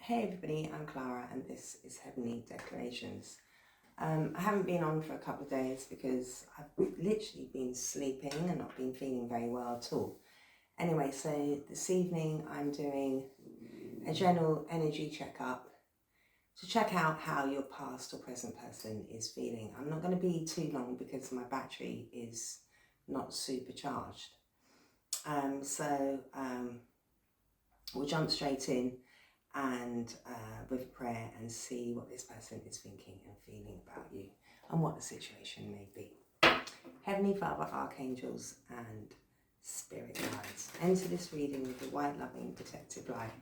Hey everybody, I'm Clara and this is Heavenly Declarations. I haven't been on for a couple of days because I've literally been sleeping and not been feeling very well at all. Anyway, so this evening I'm doing a general energy checkup to check out how your past or present person is feeling. I'm not going to be too long because my battery is not supercharged. We'll jump straight in and with a prayer and see what this person is thinking and feeling about you and what the situation may be. Heavenly Father, Archangels and Spirit Guides, enter this reading with your white, loving, protective light.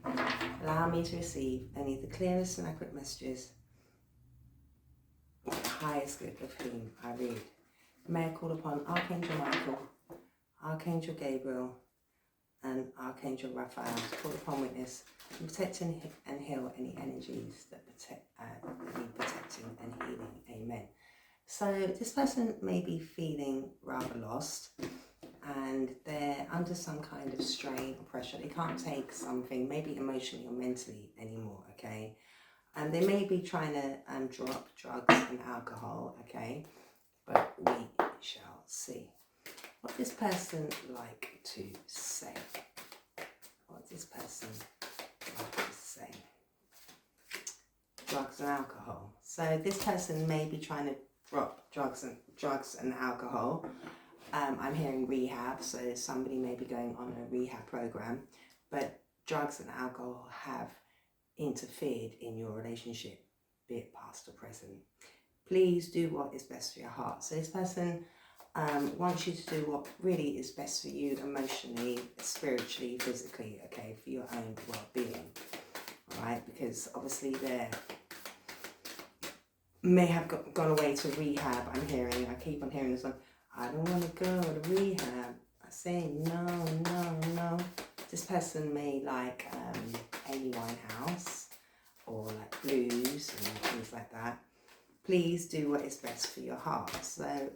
Allow me to receive only the clearest and accurate messages for the highest good of whom I read. May I call upon Archangel Michael, Archangel Gabriel and Archangel Raphael to call upon witness and protect and heal any energies that need protecting and healing. Amen. So this person may be feeling rather lost and they're under some kind of strain or pressure. They can't take something, maybe emotionally or mentally anymore, okay? And they may be trying to drop drugs and alcohol, okay? But we shall see. What does this person like to say? What does this person like to say? Drugs and alcohol. So this person may be trying to drop drugs and alcohol. I'm hearing rehab, so somebody may be going on a rehab program, but drugs and alcohol have interfered in your relationship, be it past or present. Please do what is best for your heart. So this person wants you to do what really is best for you emotionally, spiritually, physically, okay, for your own well-being, all right? Because obviously they may have gone away to rehab. I keep on hearing this one, I don't want to go to rehab. I say no. This person may like Amy Winehouse or like blues and things like that. Please do what is best for your heart. So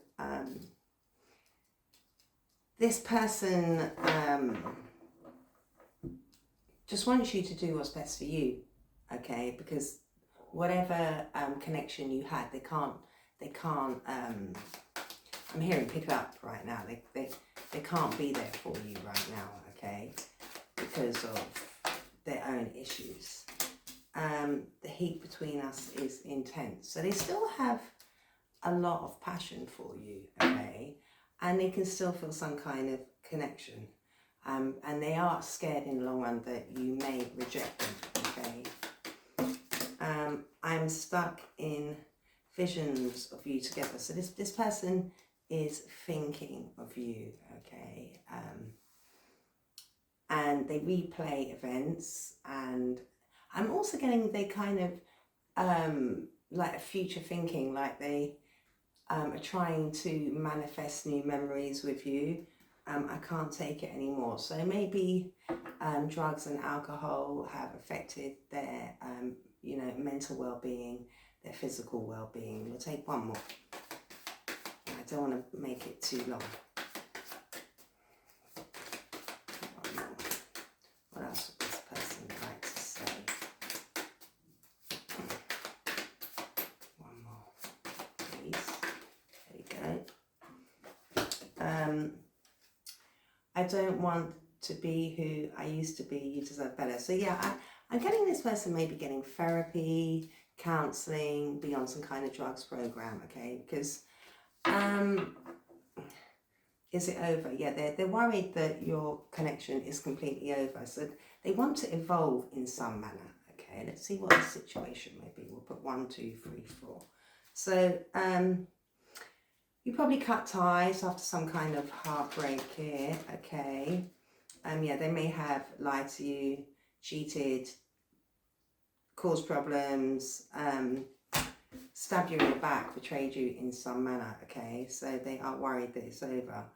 this person just wants you to do what's best for you, okay? Because whatever connection you had, they can't. I'm hearing pick up right now. They can't be there for you right now, okay? Because of their own issues. The heat between us is intense. So they still have a lot of passion for you, okay? And they can still feel some kind of connection. And they are scared in the long run that you may reject them, okay? I'm stuck in visions of you together. So this person is thinking of you, okay? And they replay events, and I'm also getting they kind of like a future thinking, like they are trying to manifest new memories with you. I can't take it anymore. So maybe drugs and alcohol have affected their mental well-being, their physical well-being. We'll take one more. I don't want to make it too long. One more. What else would this person like to say? One more, please. There you go. I don't want to be who I used to be. You deserve better. So yeah, I'm getting this person maybe getting therapy, counselling, be on some kind of drugs program, okay? Because is it over? Yeah, they're worried that your connection is completely over. So they want to evolve in some manner, okay? Let's see what the situation may be. We'll put 1, 2, 3, 4. So you probably cut ties after some kind of heartbreak here, okay? Yeah, they may have lied to you, cheated, caused problems, stabbed you in the back, betrayed you in some manner, okay? So they are worried that it's over.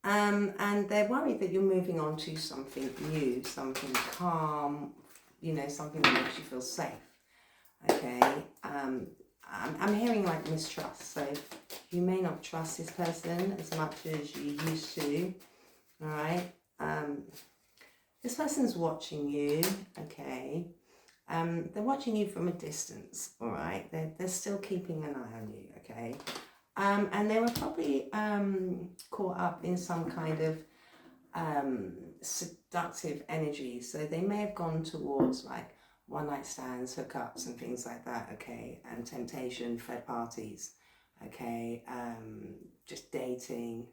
And they're worried that you're moving on to something new, something calm, something that makes you feel safe, okay? I'm hearing like mistrust, so you may not trust this person as much as you used to, all right? This person's watching you, okay? They're watching you from a distance, all right? They're still keeping an eye on you, okay? And they were probably caught up in some kind of seductive energy. So they may have gone towards like one night stands, hookups and things like that, okay? And temptation, third parties, okay? Just dating,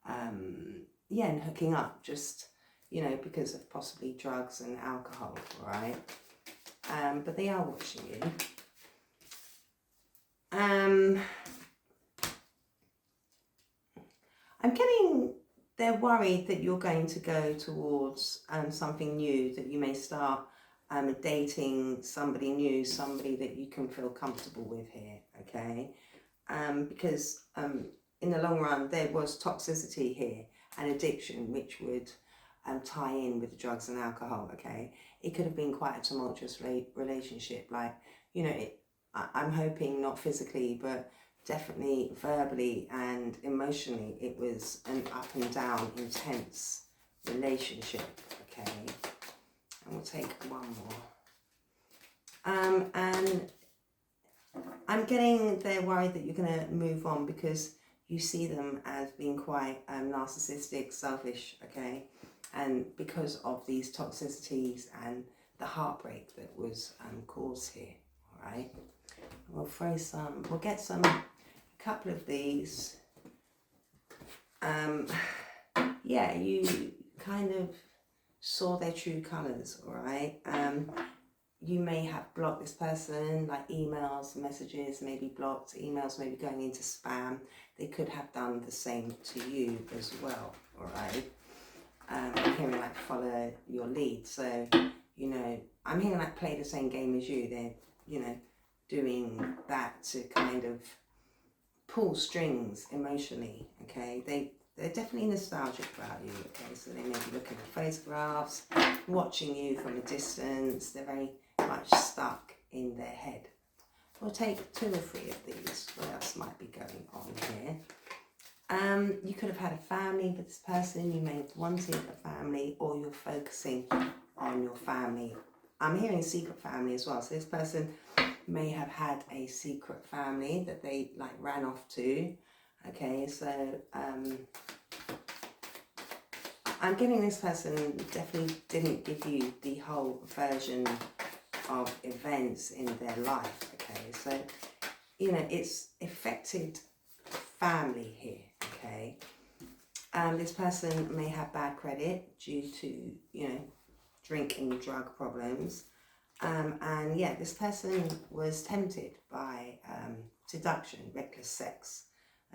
yeah, and hooking up, just, you know, because of possibly drugs and alcohol, all right? But they are watching you. I'm getting, they're worried that you're going to go towards something new, that you may start dating somebody new, somebody that you can feel comfortable with here, okay? Because in the long run, there was toxicity here and addiction, which would tie in with the drugs and alcohol, okay? It could have been quite a tumultuous relationship, like, you know, I'm hoping not physically, but definitely verbally and emotionally, it was an up and down, intense relationship, okay? And we'll take one more. And I'm getting, they're worried that you're going to move on because you see them as being quite narcissistic, selfish, okay? And because of these toxicities and the heartbreak that was caused here, all right? We'll throw some, we'll get some, a couple of these. Yeah, you kind of saw their true colours, all right? You may have blocked this person, like emails, messages, maybe blocked, emails maybe going into spam. They could have done the same to you as well, all right? I'm hearing like follow your lead. So, you know, I'm hearing like play the same game as you. They're, you know, doing that to kind of pull strings emotionally, okay? They're definitely nostalgic about you, okay? So they may be looking at photographs, watching you from a distance. They're very much stuck in their head. We'll take 2 or 3 of these. What else might be going on here? You could have had a family with this person. You may have wanted a family, or you're focusing on your family. I'm hearing secret family as well. So this person may have had a secret family that they like ran off to. Okay, so I'm getting this person definitely didn't give you the whole version of events in their life. Okay, so, you know, it's affected family here. Okay, this person may have bad credit due to, you know, drinking, drug problems. And yeah, this person was tempted by seduction, reckless sex.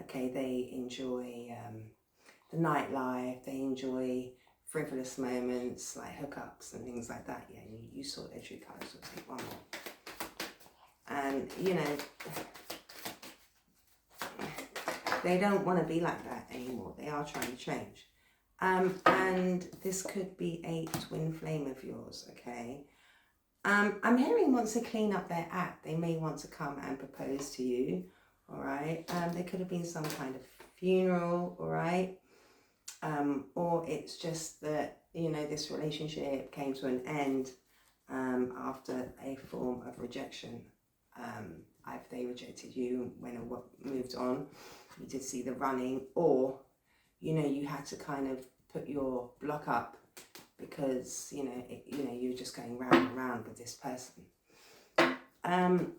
Okay, they enjoy the nightlife, they enjoy frivolous moments like hookups and things like that. Yeah, you saw their true colours. We'll take one more. And, you know, they don't want to be like that anymore. They are trying to change. And this could be a twin flame of yours, okay? I'm hearing wants to clean up their act. They may want to come and propose to you, all right? There could have been some kind of funeral, all right? Or it's just that, you know, this relationship came to an end after a form of rejection. If they rejected you when it moved on, you did see the running, or, you know, you had to kind of put your block up because, you know, you're just going round and round with this person.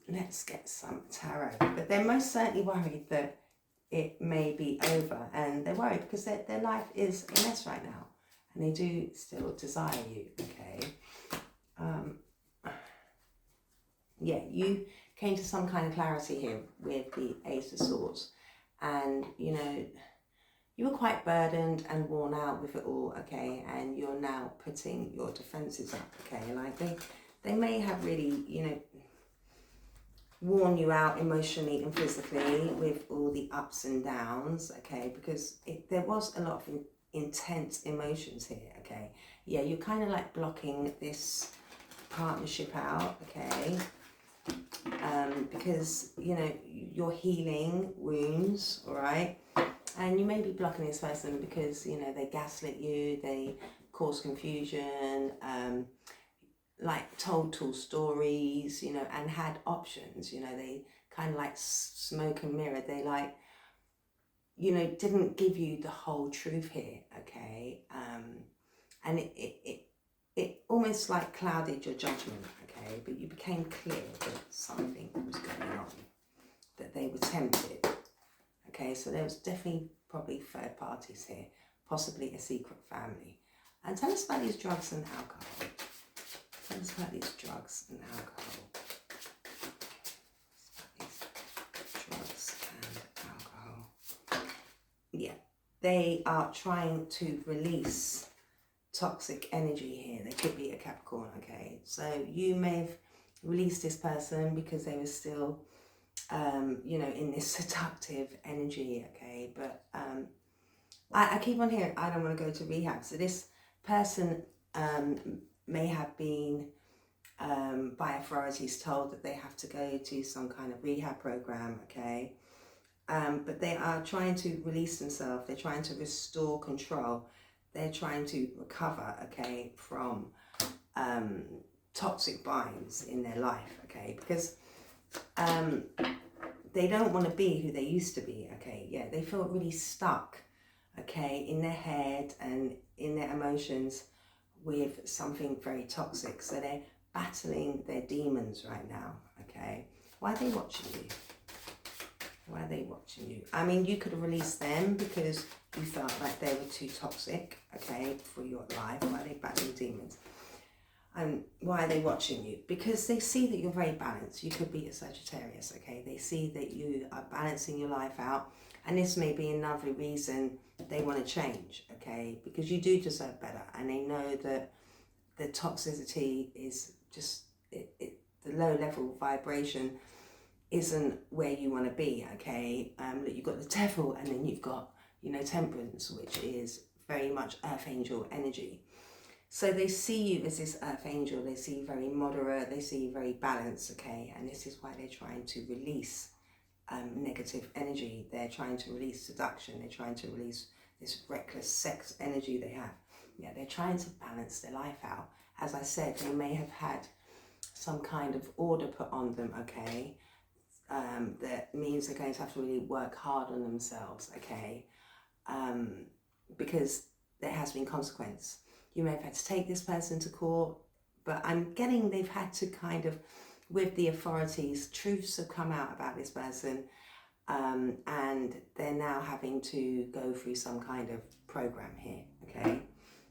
Let's get some tarot. But they're most certainly worried that it may be over, and they're worried because their life is a mess right now, and they do still desire you, okay? Yeah, you came to some kind of clarity here with the Ace of Swords, and, you know, you were quite burdened and worn out with it all, okay? And you're now putting your defenses up, okay? Like they may have really, you know, worn you out emotionally and physically with all the ups and downs, okay? Because there was a lot of intense emotions here, okay? Yeah, you're kind of like blocking this partnership out, okay? Because, you know, you're healing wounds, all right? And you may be blocking this person because, you know, they gaslit you, they cause confusion, like told tall stories, you know, and had options, you know, they kind of like smoke and mirror. They like, you know, didn't give you the whole truth here, okay? And it almost like clouded your judgment, okay? But you became clear that something was going on, that they were tempted, okay? So there was definitely probably third parties here, possibly a secret family. And tell us about these drugs and alcohol. Tell us about these drugs and alcohol. Drugs and alcohol. Yeah, they are trying to release toxic energy here. They could be a Capricorn, okay? So you may have released this person because they were still, you know, in this seductive energy, okay? But I keep on hearing, I don't want to go to rehab. So this person may have been by authorities told that they have to go to some kind of rehab program, okay? But they are trying to release themselves. They're trying to restore control. They're trying to recover, okay, from toxic binds in their life, okay? Because they don't want to be who they used to be, okay? Yeah, they feel really stuck, okay, in their head and in their emotions with something very toxic. So they're battling their demons right now, okay? Why are they watching you? Why are they watching you? I mean, you could have released them because you felt like they were too toxic, okay, for your life. Why are they battling demons? And why are they watching you? Because they see that you're very balanced. You could be a Sagittarius, okay? They see that you are balancing your life out. And this may be another reason they want to change, okay? Because you do deserve better. And they know that the toxicity is just, the low level vibration isn't where you want to be, okay? That you've got the devil, and then you've got, you know, temperance, which is very much earth angel energy. So they see you as this earth angel. They see you very moderate. They see you very balanced, okay? And this is why they're trying to release negative energy. They're trying to release seduction. They're trying to release this reckless sex energy they have. Yeah, they're trying to balance their life out. As I said, they may have had some kind of order put on them, okay? That means they're going to have to really work hard on themselves, okay? Because there has been consequence. You may have had to take this person to court, but I'm getting they've had to kind of, with the authorities, truths have come out about this person, and they're now having to go through some kind of program here, okay?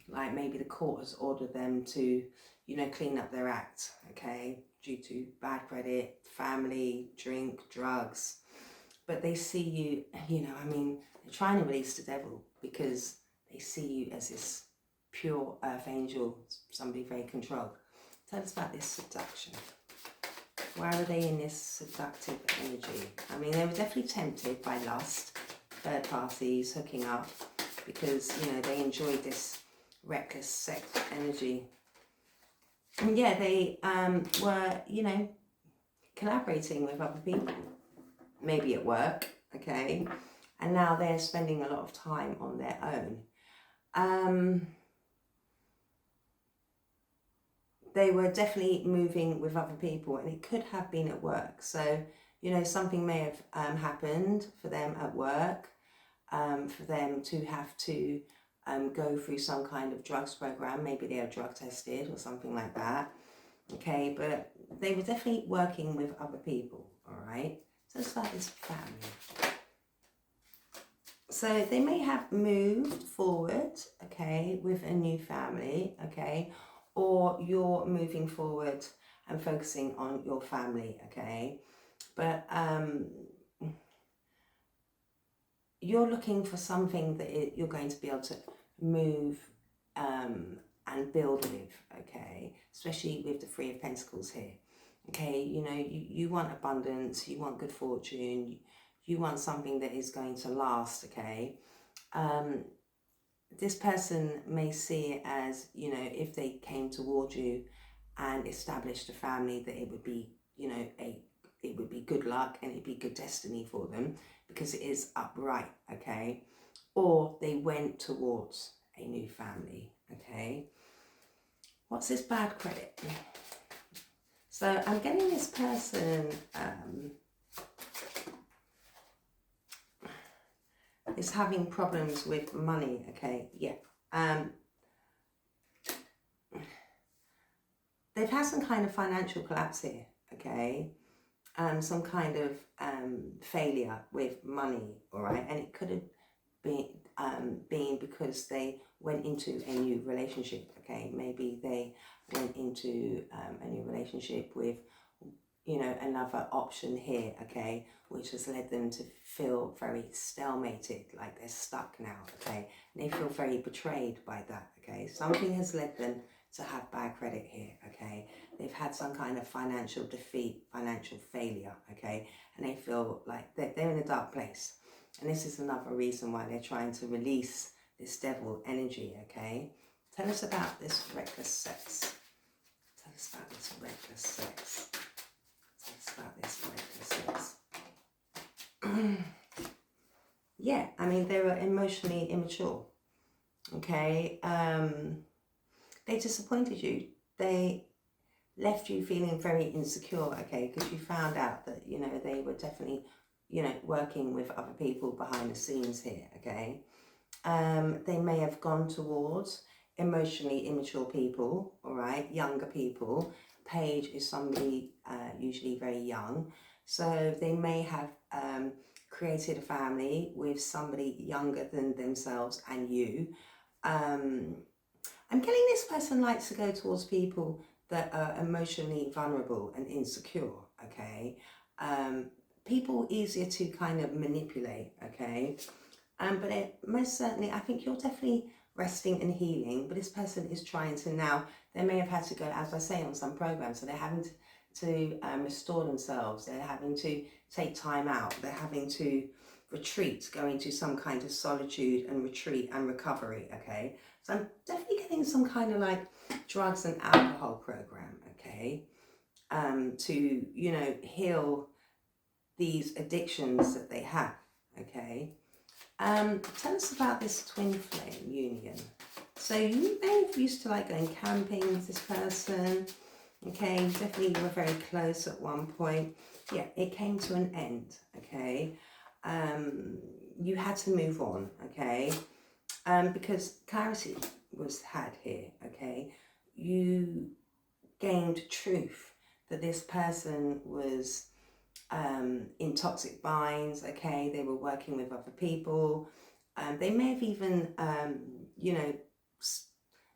Like maybe the court has ordered them to, you know, clean up their act, okay? Due to bad credit, family, drink, drugs. But they see you, you know, I mean, they're trying to release the devil because they see you as this pure earth angel, somebody very controlled. Tell us about this seduction. Why are they in this seductive energy? I mean, they were definitely tempted by lust, third parties, hooking up, because, you know, they enjoyed this reckless sex energy. And yeah, they were, you know, collaborating with other people, maybe at work, okay? And now they're spending a lot of time on their own. They were definitely moving with other people, and it could have been at work. So, you know, something may have happened for them at work, for them to have to go through some kind of drugs program. Maybe they are drug tested or something like that. Okay, but they were definitely working with other people, all right? So let's start this family. So they may have moved forward, okay, with a new family, okay, or you're moving forward and focusing on your family, okay? But you're looking for something that you're going to be able to move and build with, okay? Especially with the Three of Pentacles here, okay? You know, you want abundance, you want good fortune, you want something that is going to last, okay? This person may see it as, you know, if they came towards you and established a family, that it would be, you know, it would be good luck and it'd be good destiny for them because it is upright, okay? Or they went towards a new family, okay? What's this bad credit? So I'm getting this person is having problems with money, okay? Yeah. They've had some kind of financial collapse here, okay? Some kind of failure with money, all right? And it could have been because they went into a new relationship, okay? Maybe they went into a new relationship with, you know, another option here, okay, which has led them to feel very stalemated, like they're stuck now, okay? And they feel very betrayed by that, okay? Something has led them to have bad credit here, okay? They've had some kind of financial defeat, financial failure, okay? And they feel like they're in a dark place. And this is another reason why they're trying to release this devil energy, okay? Tell us about this reckless sex. Tell us about this reckless sex. Tell us about this reckless sex. Yeah, I mean, they were emotionally immature, okay? They disappointed you. They left you feeling very insecure, okay? Because you found out that, you know, they were definitely, you know, working with other people behind the scenes here, okay? They may have gone towards emotionally immature people, all right, younger people. Page is somebody usually very young. So they may have created a family with somebody younger than themselves and you. I'm getting this person likes to go towards people that are emotionally vulnerable and insecure, okay? People easier to kind of manipulate, okay? But most certainly, I think you're definitely resting and healing, but this person is trying to now, they may have had to go, as I say, on some programs, so they're having to restore themselves, they're having to take time out, they're having to retreat, go into some kind of solitude and retreat and recovery, okay? So I'm definitely getting some kind of like drugs and alcohol program, okay? To, you know, heal these addictions that they have, okay? Tell us about this twin flame union. So you may have used to like going camping with this person, okay? Definitely you were very close at one point. Yeah, it came to an end, okay? You had to move on, okay? Because clarity was had here, okay? You gained truth that this person was in toxic binds, okay? They were working with other people. They may have even, you know,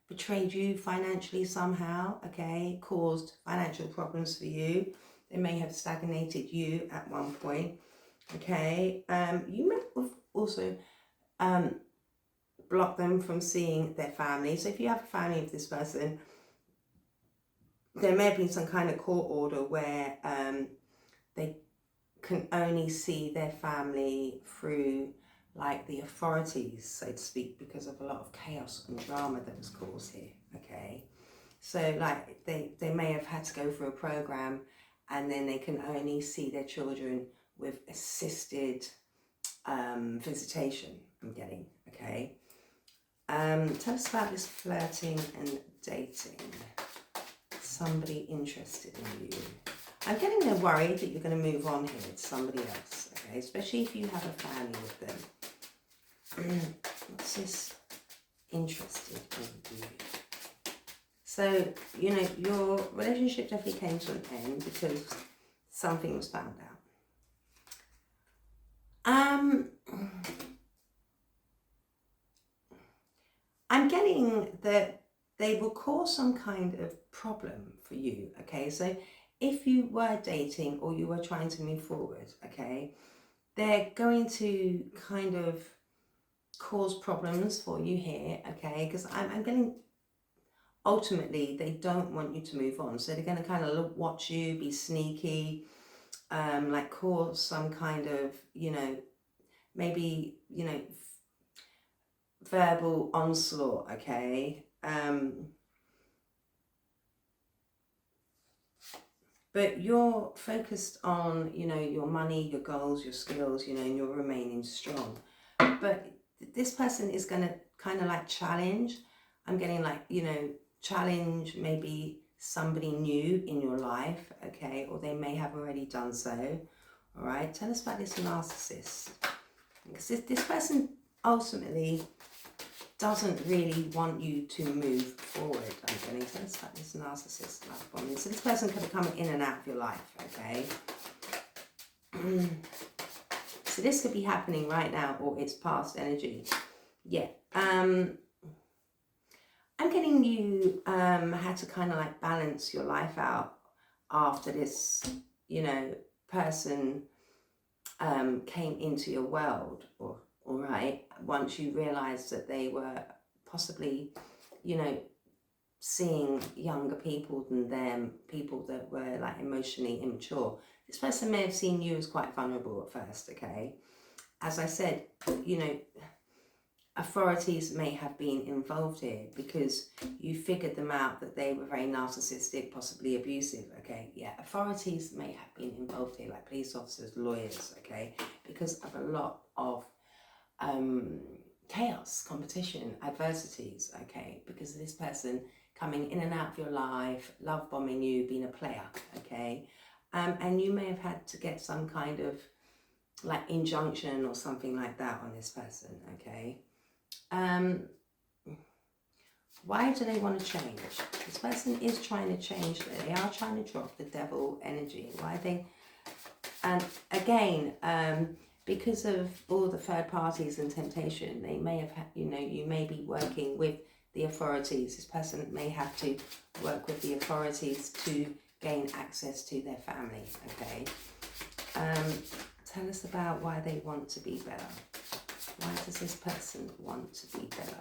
betrayed you financially somehow, okay? Caused financial problems for you. They may have stagnated you at one point, okay? You may have also blocked them from seeing their family. So if you have a family with this person, there may have been some kind of court order where they can only see their family through like the authorities, so to speak, because of a lot of chaos and drama that was caused here, okay? So like they may have had to go through a program and then they can only see their children with assisted visitation, I'm getting, okay? Tell us about this flirting and dating. Somebody interested in you. I'm getting they're worried that you're going to move on here with somebody else, okay? Especially if you have a family with them. What's this interested in you? So, you know, your relationship definitely came to an end because something was found out. I'm getting that they will cause some kind of problem for you, okay? So if you were dating or you were trying to move forward, okay, they're going to kind of cause problems for you here, okay? Because I'm getting, ultimately, they don't want you to move on. So they're going to kind of watch you, be sneaky, like cause some kind of, you know, maybe, you know, verbal onslaught, okay? But you're focused on, you know, your money, your goals, your skills, you know, and you're remaining strong. But this person is going to kind of like challenge. I'm getting like, you know, challenge maybe somebody new in your life, okay, or they may have already done so. All right, tell us about this narcissist. Because this person ultimately doesn't really want you to move forward. I'm getting, tell us about this narcissist love bombing. So this person could have come in and out of your life, okay? So this could be happening right now, or it's past energy. Yeah. I'm getting you had to kind of like balance your life out after this, you know, person came into your world, or all right, once you realized that they were possibly, you know, seeing younger people than them, people that were like emotionally immature. This person may have seen you as quite vulnerable at first, okay? As I said, you know, authorities may have been involved here because you figured them out that they were very narcissistic, possibly abusive, okay? Yeah, authorities may have been involved here, like police officers, lawyers, okay? Because of a lot of chaos, competition, adversities, okay? Because of this person coming in and out of your life, love bombing you, being a player, okay? And you may have had to get some kind of like injunction or something like that on this person, okay? Why do they want to change? This person is trying to change. They are trying to drop the devil energy. Why are they? And again, because of all the third parties and temptation, they may have, you know, you may be working with the authorities. This person may have to work with the authorities to gain access to their family, okay? Tell us about why they want to be better. Why does this person want to be better?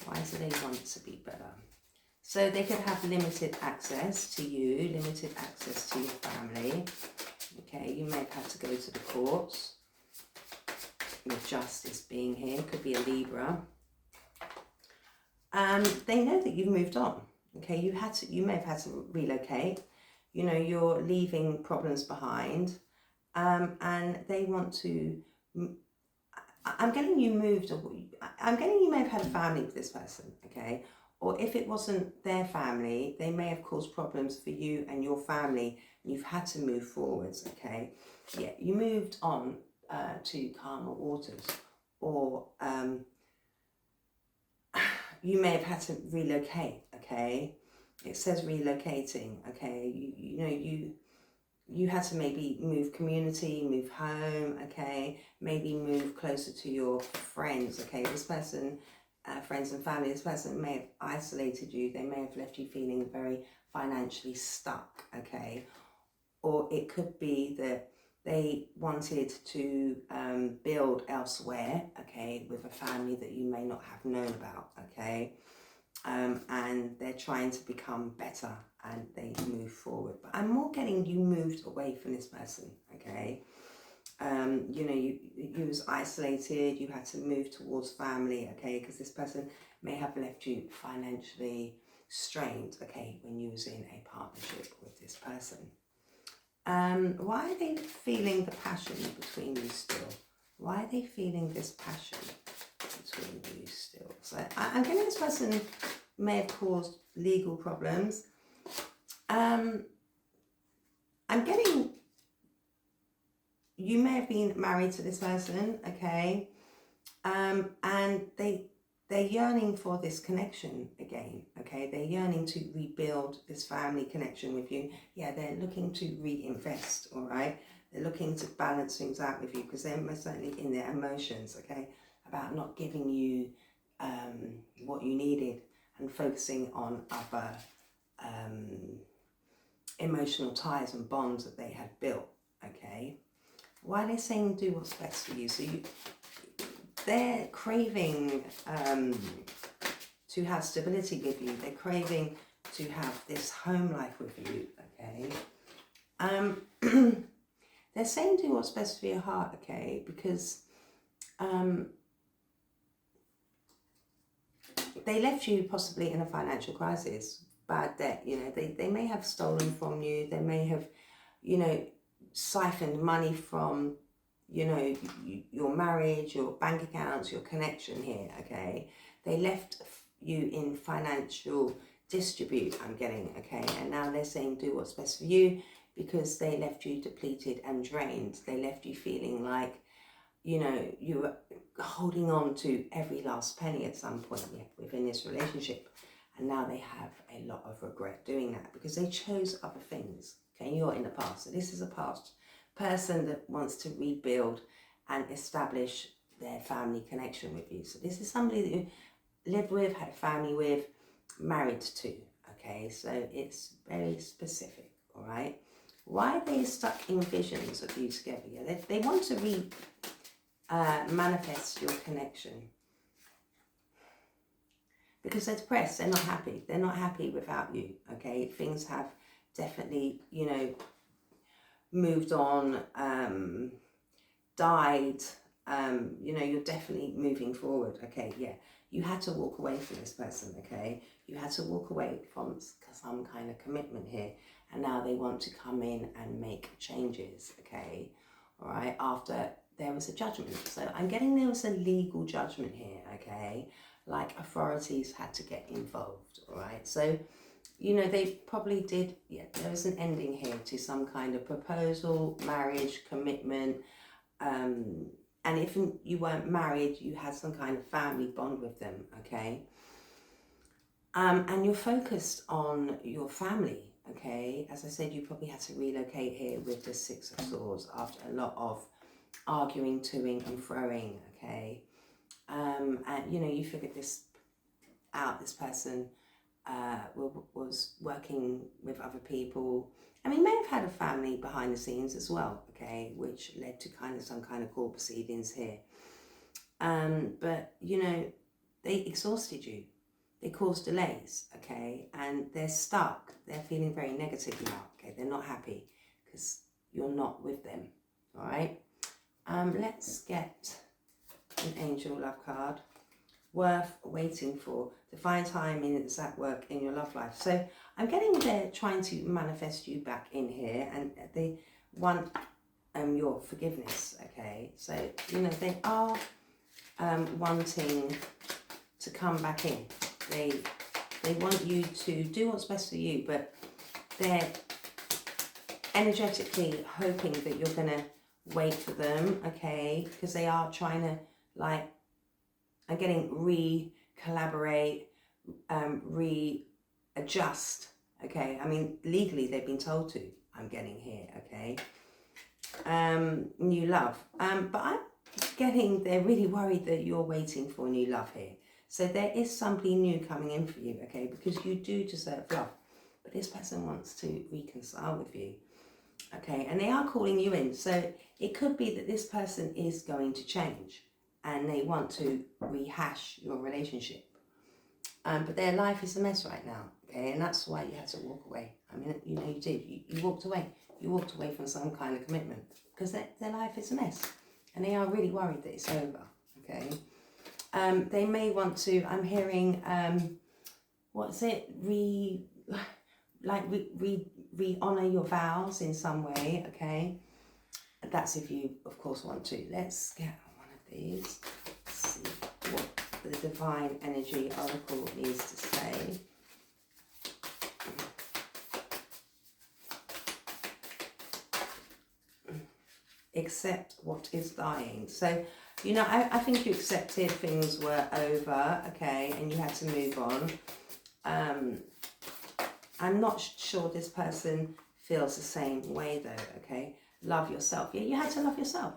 Why do they want to be better? So they could have limited access to you, limited access to your family. Okay, you may have had to go to the courts. With justice being here, could be a Libra. They know that you've moved on. Okay, you may have had to relocate. You know, you're leaving problems behind, and they want to. I'm getting you moved. I'm getting you may have had a family with this person. Okay, or if it wasn't their family, they may have caused problems for you and your family, and you've had to move forwards. Okay, yeah, you moved on to calmer waters, or you may have had to relocate. Okay, it says relocating. Okay, you know you had to maybe move community, move home. Okay, maybe move closer to your friends. Okay, this person, friends and family, this person may have isolated you. They may have left you feeling very financially stuck. Okay, or it could be that they wanted to build elsewhere, okay, with a family that you may not have known about, okay, and they're trying to become better and they move forward. But I'm more getting you moved away from this person, okay. You know, you was isolated, you had to move towards family, okay, because this person may have left you financially strained, okay, when you was in a partnership with this person. Why are they feeling the passion between you still? Why are they feeling this passion between you still? So I'm getting this person may have caused legal problems. I'm getting you may have been married to this person, okay, and they're yearning for this connection again, okay? They're yearning to rebuild this family connection with you. Yeah, they're looking to reinvest, all right? They're looking to balance things out with you because they're most certainly in their emotions, okay, about not giving you what you needed and focusing on other emotional ties and bonds that they had built, okay? Why are they saying do what's best for you? So they're craving to have stability with you. They're craving to have this home life with you, okay? They're saying do what's best for your heart, okay? Because they left you possibly in a financial crisis, bad debt, you know. They may have stolen from you. They may have, you know, siphoned money from, you know, your marriage, your bank accounts, your connection here, okay? They left you in financial distribute, I'm getting, okay? And now they're saying do what's best for you, because they left you depleted and drained. They left you feeling like, you know, you were holding on to every last penny at some point within this relationship. And now they have a lot of regret doing that, because they chose other things, okay? You're in the past. So this is a past person that wants to rebuild and establish their family connection with you. So this is somebody that you lived with, had a family with, married to, okay? So it's very specific, all right? Why are they stuck in visions of you together? Yeah, they want to manifest your connection, because they're depressed, they're not happy. They're not happy without you, okay? Things have definitely, you know, moved on, died, you know, you're definitely moving forward, okay? Yeah, you had to walk away from this person, okay? You had to walk away from some kind of commitment here, and now they want to come in and make changes, okay? All right, after there was a judgment. So I'm getting there was a legal judgment here, okay? Like authorities had to get involved, all right? So, you know, they probably did, yeah, there was an ending here to some kind of proposal, marriage, commitment, and if you weren't married, you had some kind of family bond with them, okay? And you're focused on your family, okay? As I said, you probably had to relocate here with the Six of Swords after a lot of arguing, toing and froing, okay? And, you know, you figured this out, this person was working with other people. I mean, may have had a family behind the scenes as well, okay, which led to kind of some kind of court proceedings here. But, you know, they exhausted you. They caused delays, okay, and they're stuck. They're feeling very negative now, okay. They're not happy because you're not with them, all right. Let's get an angel love card. Worth waiting for. Divine timing is at work in your love life. So I'm getting they're trying to manifest you back in here, and they want your forgiveness, okay. So, you know, they are wanting to come back in. They want you to do what's best for you, but they're energetically hoping that you're going to wait for them, okay, because they are trying to, like, I'm getting re-collaborate, readjust, okay. I mean, legally they've been told to, I'm getting here, okay. New love. But I'm getting, they're really worried that you're waiting for new love here. So there is somebody new coming in for you, okay, because you do deserve love. But this person wants to reconcile with you, okay, and they are calling you in. So it could be that this person is going to change and they want to rehash your relationship. But their life is a mess right now, okay, and that's why you had to walk away. I mean, you know, you did. You walked away. You walked away from some kind of commitment because their life is a mess and they are really worried that it's over, okay. They may want to, I'm hearing, what's it, re-honour your vows in some way, okay? That's if you, of course, want to. Let's get one of these. Let's see what the Divine Energy Oracle needs to say. Accept what is dying. So, you know, I think you accepted things were over, okay, and you had to move on. I'm not sure this person feels the same way though, okay. Love yourself. Yeah, you had to love yourself.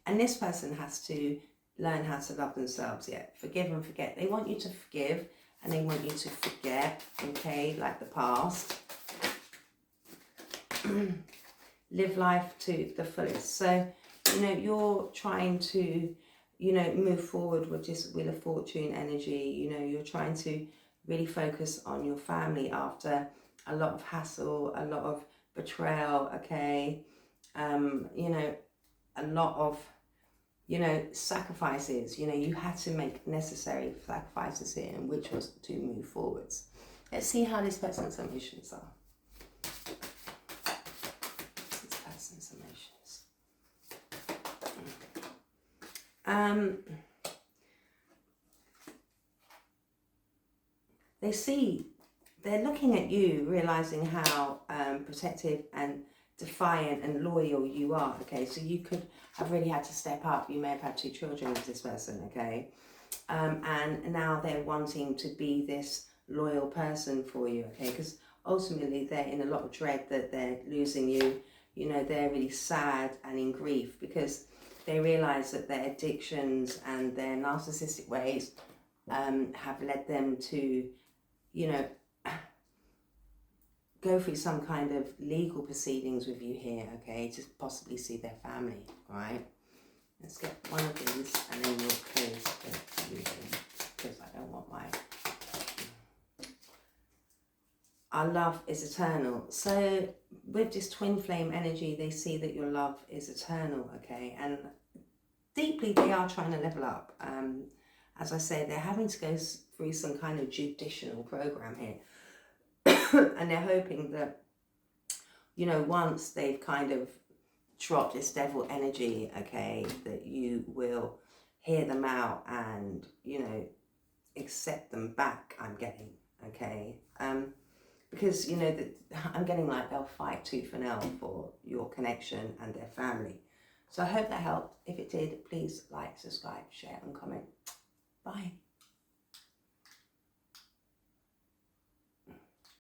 And this person has to learn how to love themselves. Yeah, forgive and forget. They want you to forgive and they want you to forget, okay, like the past. Live life to the fullest. So, you know, you're trying to, you know, move forward with this Wheel of Fortune energy. You know, you're trying to really focus on your family after a lot of hassle, a lot of betrayal, okay. You know, a lot of, you know, sacrifices. You know, you had to make necessary sacrifices here, and which was to move forwards. Let's see how this person's emotions are. This person's emotions. They see they're looking at you, realizing how protective and defiant and loyal you are. Okay, so you could have really had to step up. You may have had 2 children with this person. Okay, and now they're wanting to be this loyal person for you. Okay, because ultimately they're in a lot of dread that they're losing you. You know, they're really sad and in grief because they realize that their addictions and their narcissistic ways have led them to, you know, go through some kind of legal proceedings with you here, okay, to possibly see their family, right? Let's get one of these and then we'll close the reading because I don't want my... Our love is eternal. So with this twin flame energy, they see that your love is eternal, okay? And deeply they are trying to level up. As I say, they're having to go through some kind of judicial program here. And they're hoping that, you know, once they've kind of dropped this devil energy, okay, that you will hear them out and, you know, accept them back, I'm getting, okay? Because, you know, that I'm getting like they'll fight tooth and nail for your connection and their family. So I hope that helped. If it did, please like, subscribe, share and comment. Bye.